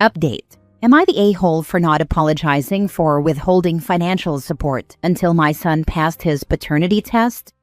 Update. Am I the a-hole for not apologizing for withholding financial support until my son passed his paternity test?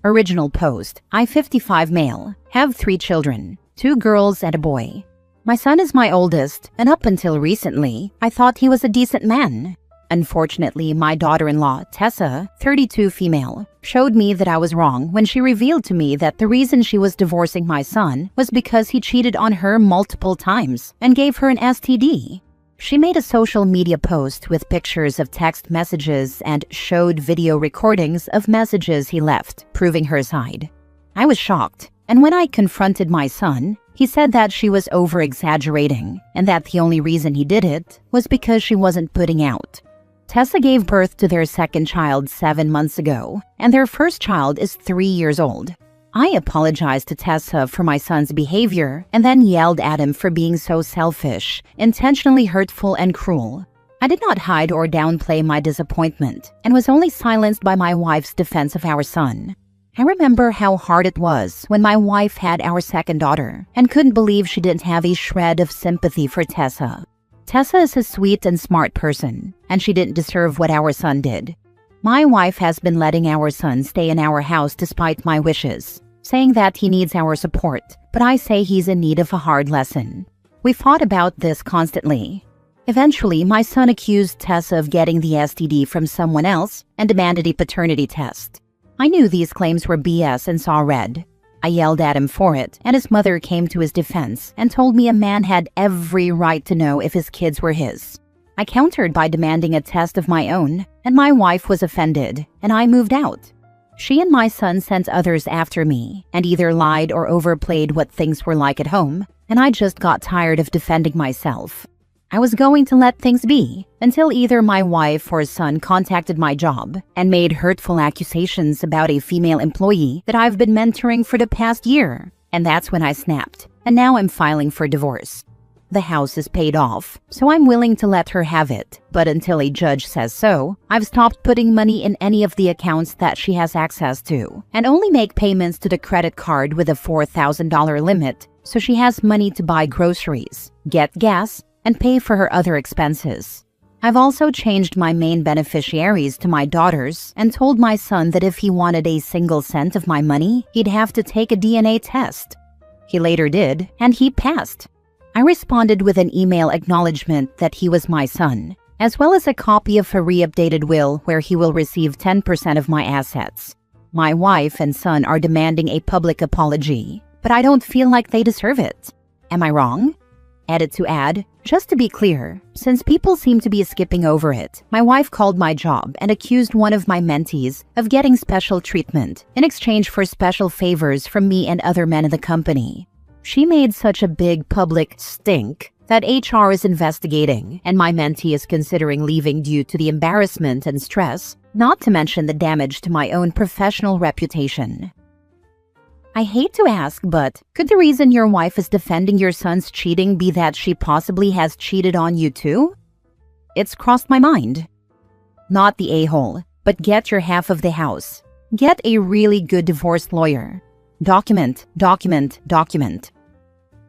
Original post. I, 55 male, have 3 children, 2 girls and a boy. My son is my oldest, and up until recently, I thought he was a decent man. Unfortunately, my daughter-in-law, Tessa, 32 female, showed me that I was wrong when she revealed to me that the reason she was divorcing my son was because he cheated on her multiple times and gave her an STD. She made a social media post with pictures of text messages and showed video recordings of messages he left, proving her side. I was shocked, and when I confronted my son, he said that she was over-exaggerating and that the only reason he did it was because she wasn't putting out. Tessa gave birth to their second child 7 months ago, and their first child is 3 years old. I apologized to Tessa for my son's behavior and then yelled at him for being so selfish, intentionally hurtful and cruel. I did not hide or downplay my disappointment and was only silenced by my wife's defense of our son. I remember how hard it was when my wife had our second daughter and couldn't believe she didn't have a shred of sympathy for Tessa. Tessa is a sweet and smart person, and she didn't deserve what our son did. My wife has been letting our son stay in our house despite my wishes, saying that he needs our support, but I say he's in need of a hard lesson. We fought about this constantly. Eventually, my son accused Tessa of getting the STD from someone else and demanded a paternity test. I knew these claims were BS and saw red. I yelled at him for it, and his mother came to his defense and told me a man had every right to know if his kids were his. I countered by demanding a test of my own, and my wife was offended, and I moved out. She and my son sent others after me, and either lied or overplayed what things were like at home, and I just got tired of defending myself. I was going to let things be until either my wife or son contacted my job and made hurtful accusations about a female employee that I've been mentoring for the past year. And that's when I snapped, and now I'm filing for divorce. The house is paid off, so I'm willing to let her have it. But until a judge says so, I've stopped putting money in any of the accounts that she has access to and only make payments to the credit card with a $4,000 limit so she has money to buy groceries, get gas, and pay for her other expenses. I've also changed my main beneficiaries to my daughters and told my son that if he wanted a single cent of my money, he'd have to take a DNA test. He later did, and he passed. I responded with an email acknowledgement that he was my son, as well as a copy of a re-updated will where he will receive 10% of my assets. My wife and son are demanding a public apology, but I don't feel like they deserve it. Am I wrong? Edit to add, just to be clear, since people seem to be skipping over it, my wife called my job and accused one of my mentees of getting special treatment in exchange for special favors from me and other men in the company. She made such a big public stink that HR is investigating, and my mentee is considering leaving due to the embarrassment and stress, not to mention the damage to my own professional reputation. I hate to ask, but could the reason your wife is defending your son's cheating be that she possibly has cheated on you too? It's crossed my mind. Not the a-hole, but get your half of the house. Get a really good divorce lawyer. Document, document, document.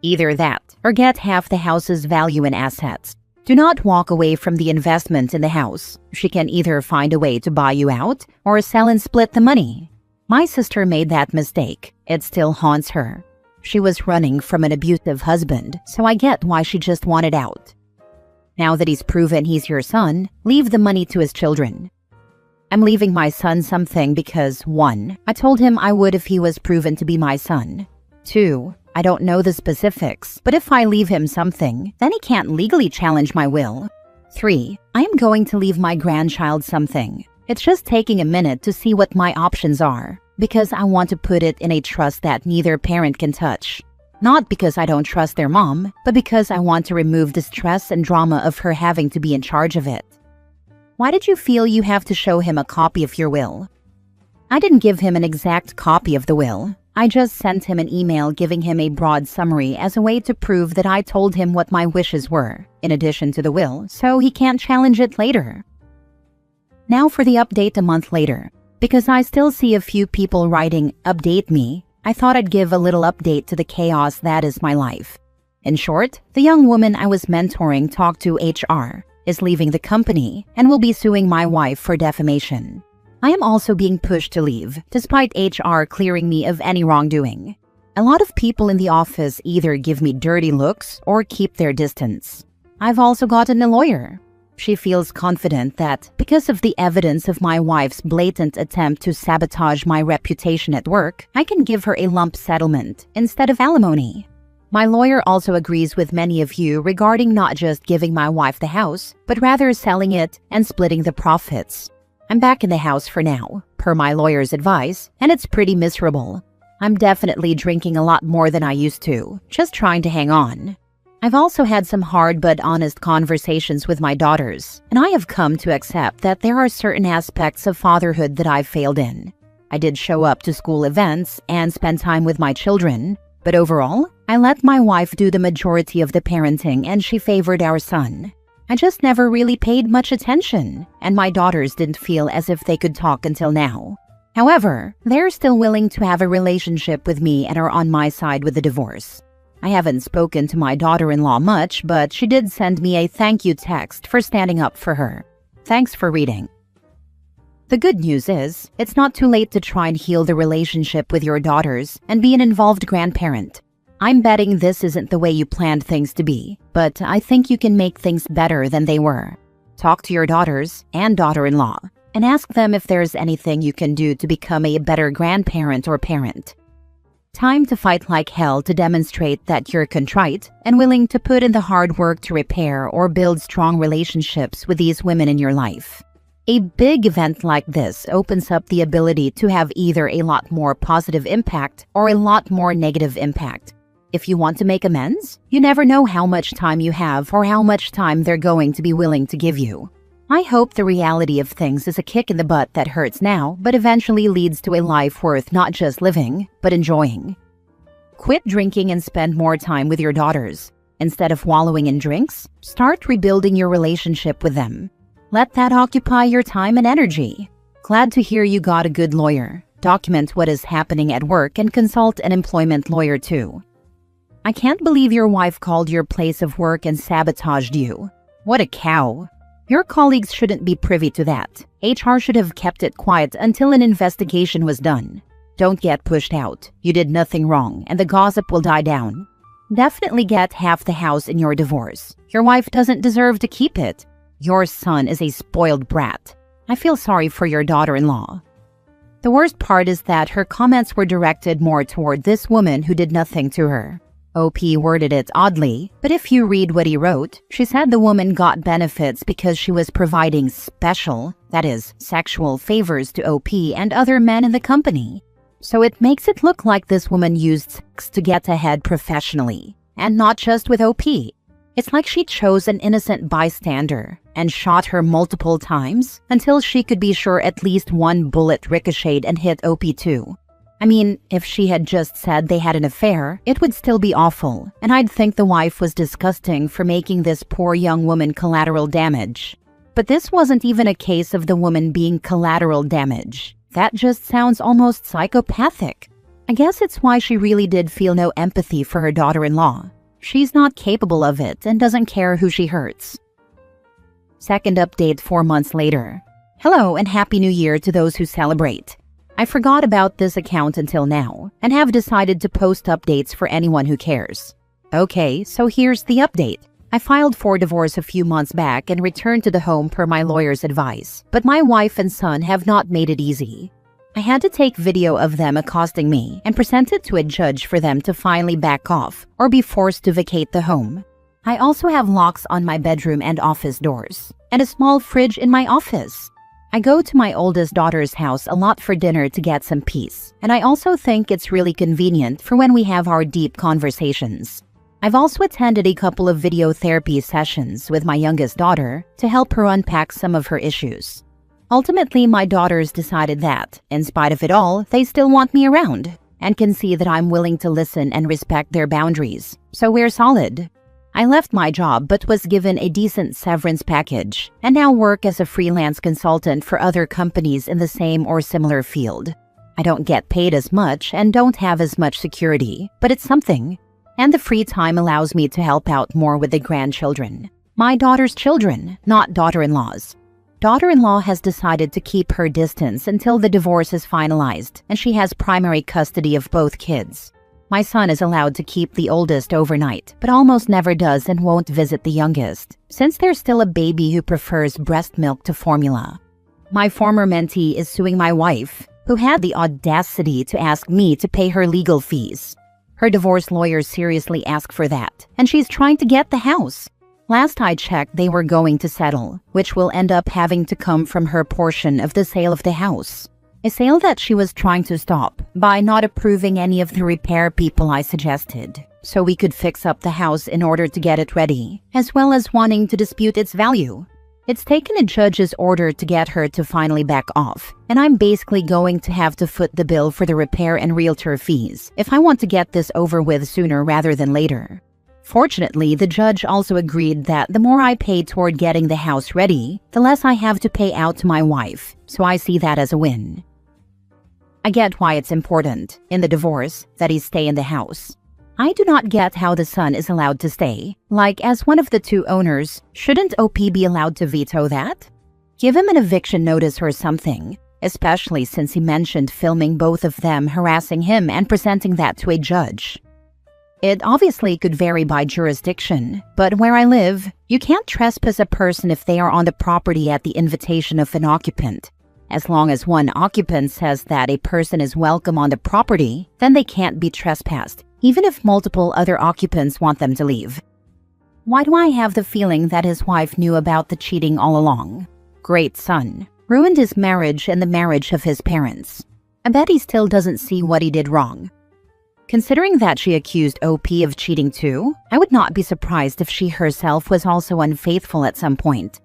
Either that, or get half the house's value in assets. Do not walk away from the investment in the house. She can either find a way to buy you out or sell and split the money. My sister made that mistake. It still haunts her. She was running from an abusive husband, so I get why she just wanted out. Now that he's proven he's your son, leave the money to his children. I'm leaving my son something because 1. I told him I would if he was proven to be my son. 2. I don't know the specifics, but if I leave him something, then he can't legally challenge my will. 3. I am going to leave my grandchild something. It's just taking a minute to see what my options are, because I want to put it in a trust that neither parent can touch. Not because I don't trust their mom, but because I want to remove the stress and drama of her having to be in charge of it. Why did you feel you have to show him a copy of your will? I didn't give him an exact copy of the will. I just sent him an email giving him a broad summary as a way to prove that I told him what my wishes were, in addition to the will, so he can't challenge it later. Now for the update a month later. Because I still see a few people writing, "Update me," I thought I'd give a little update to the chaos that is my life. In short, the young woman I was mentoring talked to HR, is leaving the company, and will be suing my wife for defamation. I am also being pushed to leave, despite HR clearing me of any wrongdoing. A lot of people in the office either give me dirty looks or keep their distance. I've also gotten a lawyer. She feels confident that, because of the evidence of my wife's blatant attempt to sabotage my reputation at work, I can give her a lump settlement instead of alimony. My lawyer also agrees with many of you regarding not just giving my wife the house, but rather selling it and splitting the profits. I'm back in the house for now, per my lawyer's advice, and it's pretty miserable. I'm definitely drinking a lot more than I used to, just trying to hang on. I've also had some hard but honest conversations with my daughters, and I have come to accept that there are certain aspects of fatherhood that I've failed in. I did show up to school events and spend time with my children, but overall, I let my wife do the majority of the parenting and she favored our son. I just never really paid much attention, and my daughters didn't feel as if they could talk until now. However, they're still willing to have a relationship with me and are on my side with the divorce. I haven't spoken to my daughter-in-law much, but she did send me a thank you text for standing up for her. Thanks for reading. The good news is, it's not too late to try and heal the relationship with your daughters and be an involved grandparent. I'm betting this isn't the way you planned things to be, but I think you can make things better than they were. Talk to your daughters and daughter-in-law and ask them if there's anything you can do to become a better grandparent or parent. Time to fight like hell to demonstrate that you're contrite and willing to put in the hard work to repair or build strong relationships with these women in your life. A big event like this opens up the ability to have either a lot more positive impact or a lot more negative impact. If you want to make amends, you never know how much time you have or how much time they're going to be willing to give you. I hope the reality of things is a kick in the butt that hurts now, but eventually leads to a life worth not just living, but enjoying. Quit drinking and spend more time with your daughters. Instead of wallowing in drinks, start rebuilding your relationship with them. Let that occupy your time and energy. Glad to hear you got a good lawyer. Document what is happening at work and consult an employment lawyer too. I can't believe your wife called your place of work and sabotaged you. What a cow. Your colleagues shouldn't be privy to that. HR should have kept it quiet until an investigation was done. Don't get pushed out. You did nothing wrong, and the gossip will die down. Definitely get half the house in your divorce. Your wife doesn't deserve to keep it. Your son is a spoiled brat. I feel sorry for your daughter-in-law. The worst part is that her comments were directed more toward this woman who did nothing to her. OP worded it oddly, but if you read what he wrote, she said the woman got benefits because she was providing special, that is, sexual favors to OP and other men in the company. So it makes it look like this woman used sex to get ahead professionally, and not just with OP. It's like she chose an innocent bystander and shot her multiple times until she could be sure at least one bullet ricocheted and hit OP too. I mean, if she had just said they had an affair, it would still be awful, and I'd think the wife was disgusting for making this poor young woman collateral damage. But this wasn't even a case of the woman being collateral damage. That just sounds almost psychopathic. I guess it's why she really did feel no empathy for her daughter-in-law. She's not capable of it and doesn't care who she hurts. Second update 4 months later. Hello and Happy New Year to those who celebrate. I forgot about this account until now and have decided to post updates for anyone who cares. Okay, so here's the update. I filed for divorce a few months back and returned to the home per my lawyer's advice, but my wife and son have not made it easy. I had to take video of them accosting me and present it to a judge for them to finally back off or be forced to vacate the home. I also have locks on my bedroom and office doors, and a small fridge in my office. I go to my oldest daughter's house a lot for dinner to get some peace, and I also think it's really convenient for when we have our deep conversations. I've also attended a couple of video therapy sessions with my youngest daughter to help her unpack some of her issues. Ultimately, my daughters decided that, in spite of it all, they still want me around and can see that I'm willing to listen and respect their boundaries, so we're solid. I left my job but was given a decent severance package and now work as a freelance consultant for other companies in the same or similar field. I don't get paid as much and don't have as much security, but it's something. And the free time allows me to help out more with the grandchildren. My daughter's children, not daughter-in-law's. Daughter-in-law has decided to keep her distance until the divorce is finalized, and she has primary custody of both kids. My son is allowed to keep the oldest overnight, but almost never does and won't visit the youngest, since there's still a baby who prefers breast milk to formula. My former mentee is suing my wife, who had the audacity to ask me to pay her legal fees. Her divorce lawyer seriously asked for that, and she's trying to get the house. Last I checked, they were going to settle, which will end up having to come from her portion of the sale of the house. A sale that she was trying to stop by not approving any of the repair people I suggested, so we could fix up the house in order to get it ready, as well as wanting to dispute its value. It's taken a judge's order to get her to finally back off, and I'm basically going to have to foot the bill for the repair and realtor fees if I want to get this over with sooner rather than later. Fortunately, the judge also agreed that the more I pay toward getting the house ready, the less I have to pay out to my wife, so I see that as a win. I get why it's important, in the divorce, that he stay in the house. I do not get how the son is allowed to stay. Like, as one of the two owners, shouldn't OP be allowed to veto that? Give him an eviction notice or something, especially since he mentioned filming both of them harassing him and presenting that to a judge. It obviously could vary by jurisdiction, but where I live, you can't trespass a person if they are on the property at the invitation of an occupant. As long as one occupant says that a person is welcome on the property, then they can't be trespassed, even if multiple other occupants want them to leave. Why do I have the feeling that his wife knew about the cheating all along? Great son. Ruined his marriage and the marriage of his parents. I bet he still doesn't see what he did wrong. Considering that she accused OP of cheating too, I would not be surprised if she herself was also unfaithful at some point.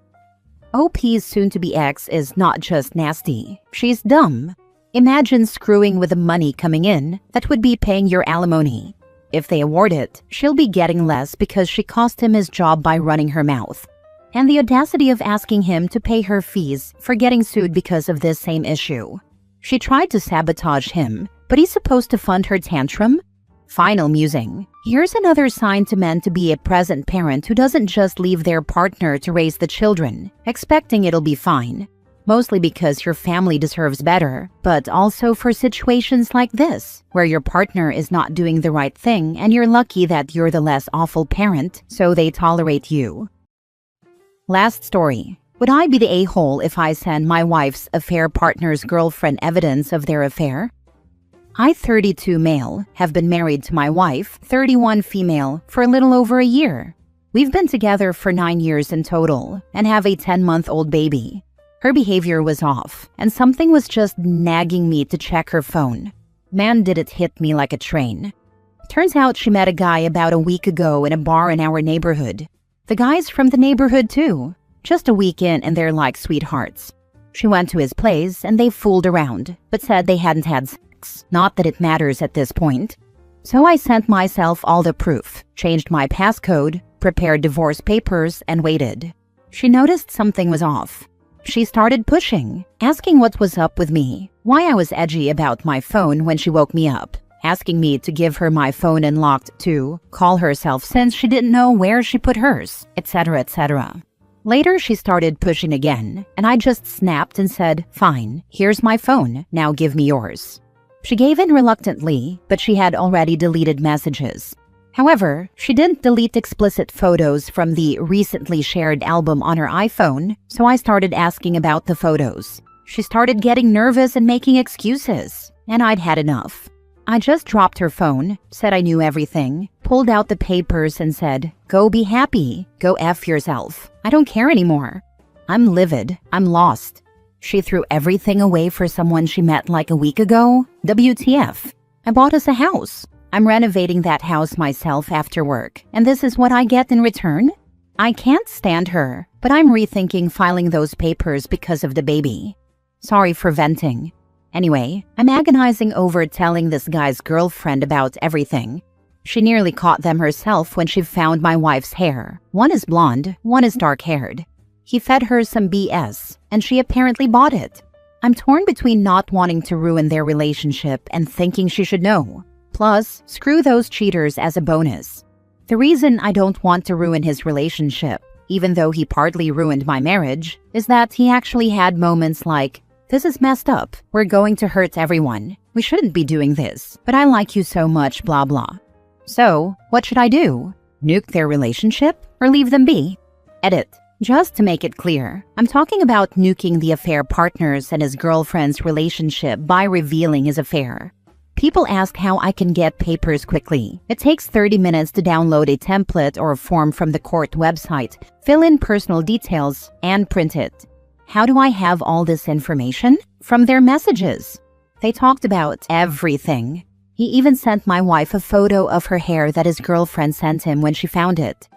OP's soon-to-be ex is not just nasty, she's dumb. Imagine screwing with the money coming in that would be paying your alimony. If they award it, she'll be getting less because she cost him his job by running her mouth. And the audacity of asking him to pay her fees for getting sued because of this same issue. She tried to sabotage him, but he's supposed to fund her tantrum? Final musing. Here's another sign to men to be a present parent who doesn't just leave their partner to raise the children, expecting it'll be fine. Mostly because your family deserves better, but also for situations like this, where your partner is not doing the right thing and you're lucky that you're the less awful parent, so they tolerate you. Last story. Would I be the a-hole if I send my wife's affair partner's girlfriend evidence of their affair? I, 32 male, have been married to my wife, 31 female, for a little over a year. We've been together for 9 years in total and have a 10-month-old baby. Her behavior was off, and something was just nagging me to check her phone. Man, did it hit me like a train. Turns out she met a guy about a week ago in a bar in our neighborhood. The guy's from the neighborhood too. Just a week in and they're like sweethearts. She went to his place and they fooled around, but said they hadn't had sex. Not that it matters at this point. So I sent myself all the proof, changed my passcode, prepared divorce papers, and waited. She noticed something was off. She started pushing, asking what was up with me, why I was edgy about my phone when she woke me up, asking me to give her my phone unlocked to call herself since she didn't know where she put hers, etc., etc. Later, she started pushing again, and I just snapped and said, "Fine, here's my phone, now give me yours." She gave in reluctantly, but she had already deleted messages. However, she didn't delete explicit photos from the recently shared album on her iPhone, so I started asking about the photos. She started getting nervous and making excuses, and I'd had enough. I just dropped her phone, said I knew everything, pulled out the papers and said, "Go be happy, go F yourself. I don't care anymore. I'm livid, I'm lost." She threw everything away for someone she met like a week ago? WTF. I bought us a house. I'm renovating that house myself after work, and this is what I get in return? I can't stand her, but I'm rethinking filing those papers because of the baby. Sorry for venting. Anyway, I'm agonizing over telling this guy's girlfriend about everything. She nearly caught them herself when she found my wife's hair. One is blonde, one is dark-haired. He fed her some BS, and she apparently bought it. I'm torn between not wanting to ruin their relationship and thinking she should know. Plus, screw those cheaters as a bonus. The reason I don't want to ruin his relationship, even though he partly ruined my marriage, is that he actually had moments like, "This is messed up. We're going to hurt everyone. We shouldn't be doing this, but I like you so much, blah blah." So, what should I do? Nuke their relationship or leave them be? Edit. Just to make it clear, I'm talking about nuking the affair partner's and his girlfriend's relationship by revealing his affair. People ask how I can get papers quickly. It takes 30 minutes to download a template or a form from the court website, fill in personal details, and print it. How do I have all this information? From their messages. They talked about everything. He even sent my wife a photo of her hair that his girlfriend sent him when she found it.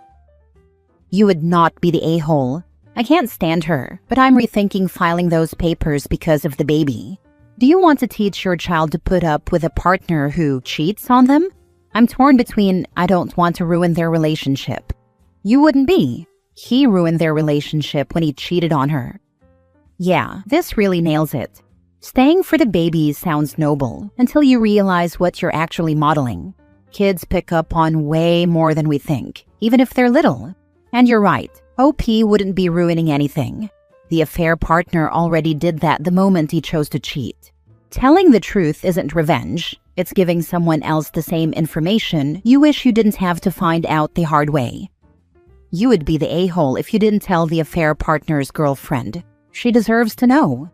You would not be the a-hole. I can't stand her, but I'm rethinking filing those papers because of the baby. Do you want to teach your child to put up with a partner who cheats on them? I'm torn between I don't want to ruin their relationship. You wouldn't be. He ruined their relationship when he cheated on her. Yeah, this really nails it. Staying for the baby sounds noble until you realize what you're actually modeling. Kids pick up on way more than we think, even if they're little. And you're right, OP wouldn't be ruining anything. The affair partner already did that the moment he chose to cheat. Telling the truth isn't revenge. It's giving someone else the same information you wish you didn't have to find out the hard way. You would be the a-hole if you didn't tell the affair partner's girlfriend. She deserves to know.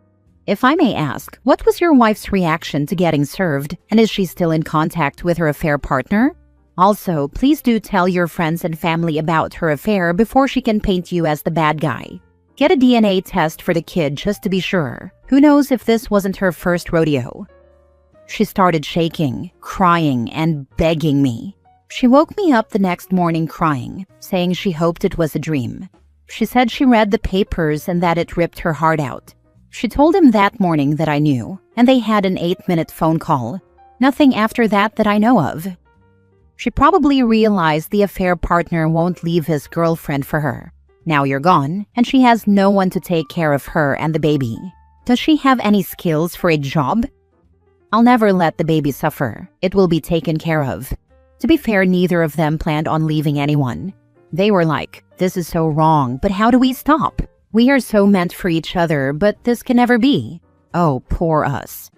If I may ask, what was your wife's reaction to getting served, and is she still in contact with her affair partner? Also, please do tell your friends and family about her affair before she can paint you as the bad guy. Get a DNA test for the kid just to be sure. Who knows if this wasn't her first rodeo? She started shaking, crying, and begging me. She woke me up the next morning crying, saying she hoped it was a dream. She said she read the papers and that it ripped her heart out. She told him that morning that I knew, and they had an 8-minute phone call. Nothing after that I know of. She probably realized the affair partner won't leave his girlfriend for her. Now you're gone, and she has no one to take care of her and the baby. Does she have any skills for a job? I'll never let the baby suffer. It will be taken care of. To be fair, neither of them planned on leaving anyone. They were like, "This is so wrong, but how do we stop? We are so meant for each other, but this can never be." Oh, poor us.